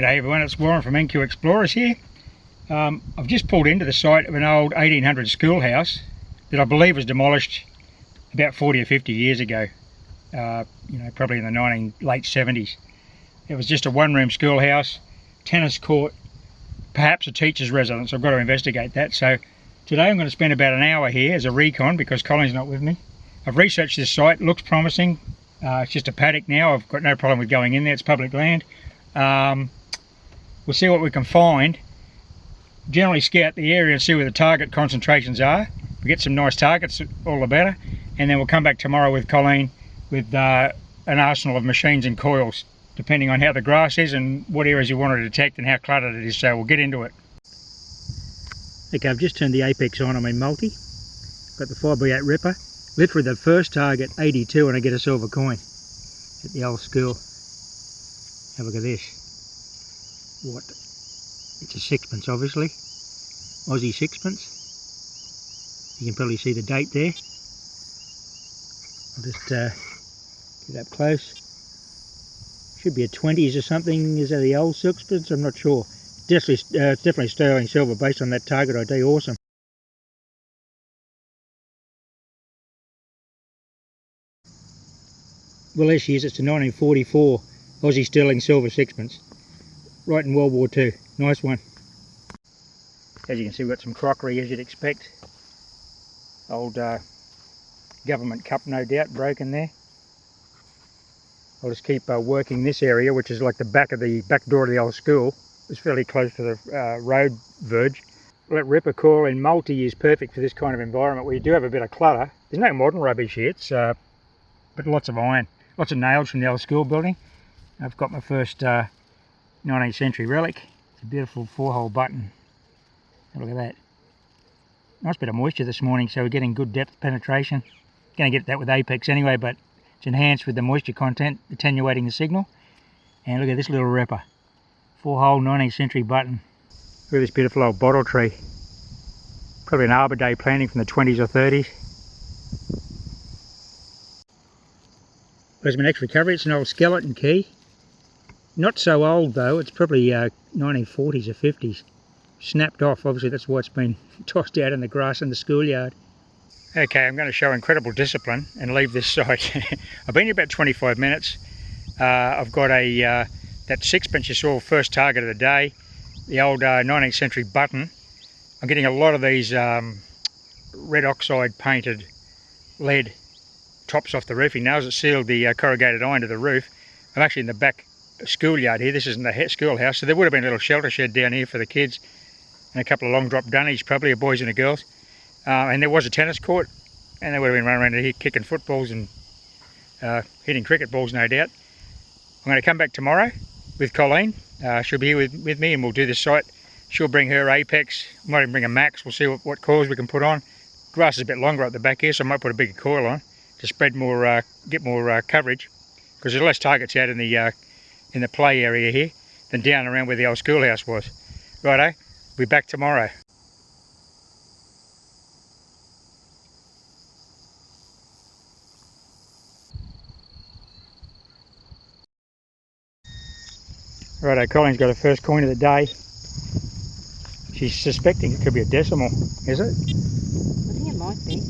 G'day everyone, it's Warren from NQ Explorers here. I've just pulled into the site of an old 1800 schoolhouse that I believe was demolished about 40 or 50 years ago, probably in the late 70s. It was just a one-room schoolhouse, tennis court, perhaps a teacher's residence. I've got to investigate that. So today I'm going to spend about an hour here as a recon because Colin's not with me. I've researched this site, looks promising. It's just a paddock now. I've got no problem with going in there, it's public land. We'll see what we can find. Generally scout the area and see where the target concentrations are. If we get some nice targets, all the better. And then we'll come back tomorrow with Colleen with an arsenal of machines and coils, depending on how the grass is and what areas you want to detect and how cluttered it is. So we'll get into it. Okay, I've just turned the apex on. I'm in multi. Got the 5x8 ripper. Literally the first target, 82, and I get a silver coin at the old school. Have a look at this. What? It's a sixpence, obviously. Aussie sixpence. You can probably see the date there. I'll just get up close. Should be a 20s or something. Is that the old sixpence? I'm not sure. Definitely sterling silver based on that target ID. Awesome. Well, there she is. It's a 1944 Aussie sterling silver sixpence. Right in World War II. Nice one. As you can see, we've got some crockery as you'd expect. Old government cup, no doubt, broken there. I'll just keep working this area, which is like the back door of the old school. It's fairly close to the road verge. That ripper coil in multi is perfect for this kind of environment where you do have a bit of clutter. There's no modern rubbish here, but lots of iron, lots of nails from the old school building. I've got my first 19th century relic. It's a beautiful 4-hole button. Look at that. Nice bit of moisture this morning, so we're getting good depth penetration. Going to get that with Apex anyway, but it's enhanced with the moisture content, attenuating the signal. And look at this little ripper. 4-hole 19th century button. Look at this beautiful old bottle tree. Probably an Arbor Day planting from the 20s or 30s. There's my next recovery. It's an old skeleton key. Not so old though, it's probably 1940s or 50s. Snapped off, obviously that's why it's been tossed out in the grass in the schoolyard. Okay, I'm going to show incredible discipline and leave this site. I've been here about 25 minutes. I've got that sixpence you saw, first target of the day, the old 19th century button. I'm getting a lot of these red oxide painted lead tops off the roofing nails that sealed the corrugated iron to the roof. I'm actually in the back schoolyard here. This isn't the schoolhouse, so there would have been a little shelter shed down here for the kids and a couple of long drop dunnies, probably, of boys and the girls. And there was a tennis court, and they would have been running around here kicking footballs and hitting cricket balls, no doubt. I'm going to come back tomorrow with Colleen. She'll be here with me and we'll do this site. She'll bring her Apex, might even bring a Max. We'll see what coils we can put on. Grass is a bit longer up the back here, so I might put a bigger coil on to spread more, get more coverage, because there's less targets out in the play area here than down around where the old schoolhouse was. Righto, we'll be back tomorrow. Righto, Colin's got her first coin of the day. She's suspecting it could be a decimal, is it? I think it might be.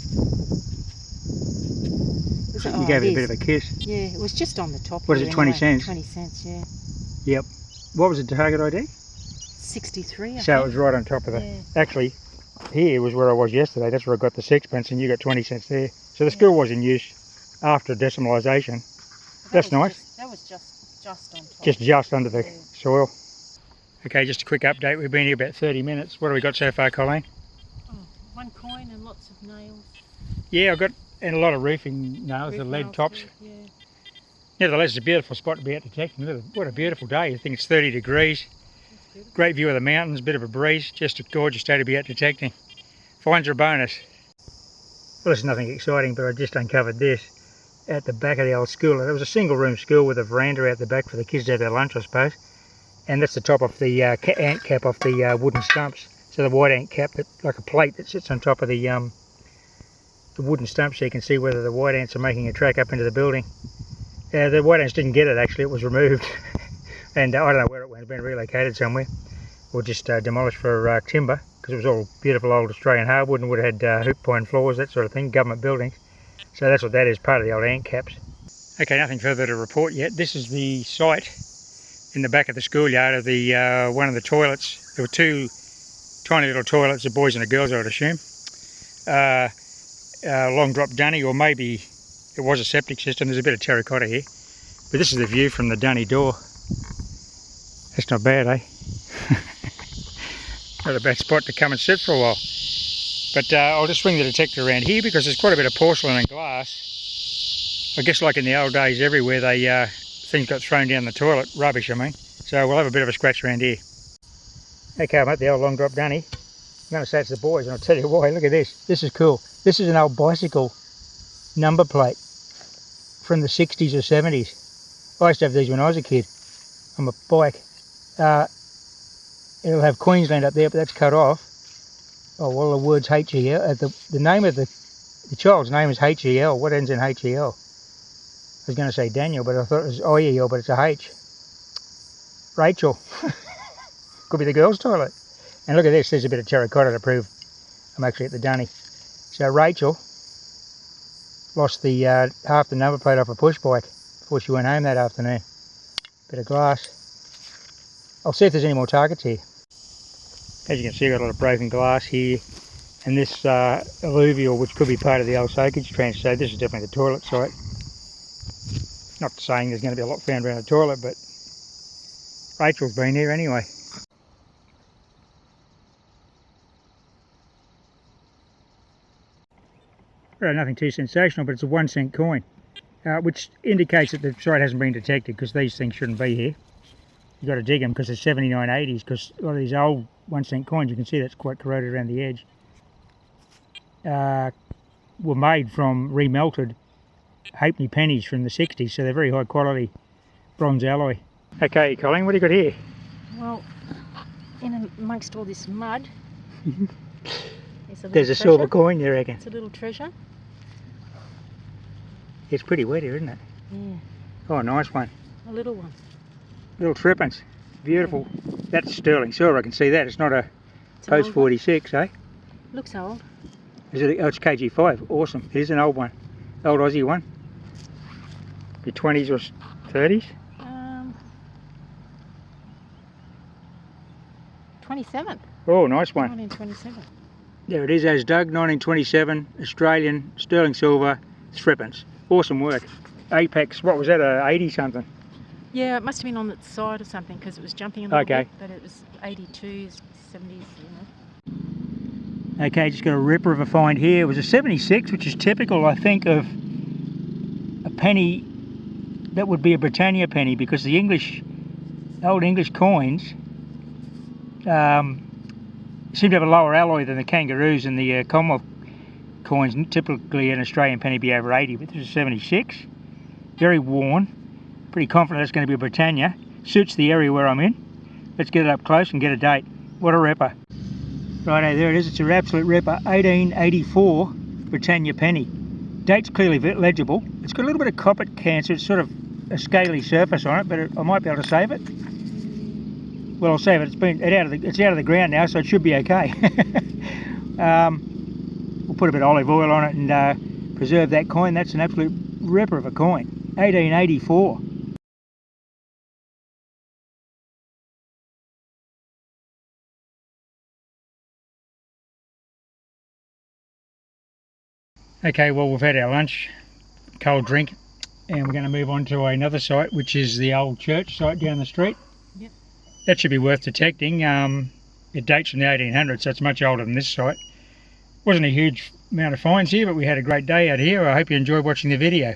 You gave it a bit of a kiss. Yeah, it was just on the top. What is it, 20 cents? 20 cents, yeah. Yep. What was the target ID? 63, I think. So it was right on top of the... Actually, here was where I was yesterday. That's where I got the sixpence and you got 20 cents there. So the school was in use after decimalisation. That's nice. That was just on top. Just under the soil. Okay, just a quick update. We've been here about 30 minutes. What have we got so far, Colleen? Oh, one coin and lots of nails. Yeah, I've got... and a lot of roofing nails, the lead tops. Too, yeah. Nevertheless, it's a beautiful spot to be out detecting. Look, what a beautiful day. I think it's 30 degrees. Great view of the mountains, bit of a breeze. Just a gorgeous day to be out detecting. Finds are a bonus. Well, it's nothing exciting, but I just uncovered this at the back of the old school. There was a single room school with a veranda out the back for the kids to have their lunch, I suppose. And that's the top of the ant cap off the wooden stumps. So the white ant cap, like a plate that sits on top of the wooden stump, so you can see whether the white ants are making a track up into the building. The white ants didn't get it, actually. It was removed and I don't know where it went. had been relocated somewhere, or just demolished for timber, because it was all beautiful old Australian hardwood and would have had hoop pine floors, that sort of thing, government buildings. So that's what that is, part of the old ant caps. Okay, nothing further to report yet. This is the site in the back of the schoolyard of the one of the toilets. There were two tiny little toilets, the boys and the girls, I would assume. Long drop dunny, or maybe it was a septic system. There's a bit of terracotta here. But this is the view from the dunny door. That's not bad, eh? Not a bad spot to come and sit for a while. But I'll just swing the detector around here because there's quite a bit of porcelain and glass. I guess like in the old days everywhere, things got thrown down the toilet, rubbish I mean. So we'll have a bit of a scratch around here. Okay, I'm at the old long drop dunny. I'm going to say it's the boys, and I'll tell you why. Look at this. This is cool. This is an old bicycle number plate from the 60s or 70s. I used to have these when I was a kid on my bike. It'll have Queensland up there, but that's cut off. Oh, well, the word's H-E-L. The name of the child's name is H-E-L. What ends in H-E-L? I was going to say Daniel, but I thought it was I-E-L, but it's a H. Rachel. Could be the girls' toilet. And look at this, there's a bit of terracotta to prove I'm actually at the dunny. So Rachel lost the half the number plate off a push bike before she went home that afternoon. Bit of glass. I'll see if there's any more targets here. As you can see, I've got a lot of broken glass here. And this alluvial, which could be part of the old soakage trench, so this is definitely the toilet site. Not saying there's going to be a lot found around the toilet, but Rachel's been here anyway. Well, nothing too sensational, but it's a 1 cent coin, which indicates that the site hasn't been detected, because these things shouldn't be here. You've got to dig them because they're 7980s, because a lot of these old 1 cent coins, you can see that's quite corroded around the edge, were made from remelted halfpenny pennies from the 60s, so they're very high quality bronze alloy. Okay, Colleen, what do you got here? Well, in amongst all this mud, there's a silver coin, you reckon? It's a little treasure. It's pretty wet here, isn't it? Yeah. Oh, nice one. A little one. Little trippence. Beautiful. Yeah. That's sterling silver, I can see that. It's not a post 46, eh? Looks old. Is it? Oh, it's KG5. Awesome. It is an old one. Old Aussie one. Your 20s or 30s? 27. Oh, nice one. 1927. There it is, as dug, 1927, Australian, sterling silver, threepence. Awesome work. Apex, what was that, a 80 something? Yeah, it must have been on its side or something because it was jumping a little bit, but it was 82s, 70s, you know. Okay, just got a ripper of a find here. It was a 76, which is typical, I think, of a penny that would be a Britannia penny, because the old English coins seem to have a lower alloy than the kangaroos and the Commonwealth coins. Typically an Australian penny be over 80, but this is 76. Very worn. Pretty confident it's going to be a Britannia. Suits the area where I'm in. Let's get it up close and get a date. What a ripper. Righto, there it is. It's an absolute ripper. 1884 Britannia penny. Date's clearly legible. It's got a little bit of copper cancer. It's sort of a scaly surface on it, but I might be able to save it. Well, I'll save it. It's out of the ground now, so it should be okay. We'll put a bit of olive oil on it and preserve that coin. That's an absolute ripper of a coin. 1884. Okay, well, we've had our lunch, cold drink, and we're going to move on to another site, which is the old church site down the street. Yep. That should be worth detecting. It dates from the 1800s, so it's much older than this site. Wasn't a huge amount of finds here, but we had a great day out here. I hope you enjoyed watching the video.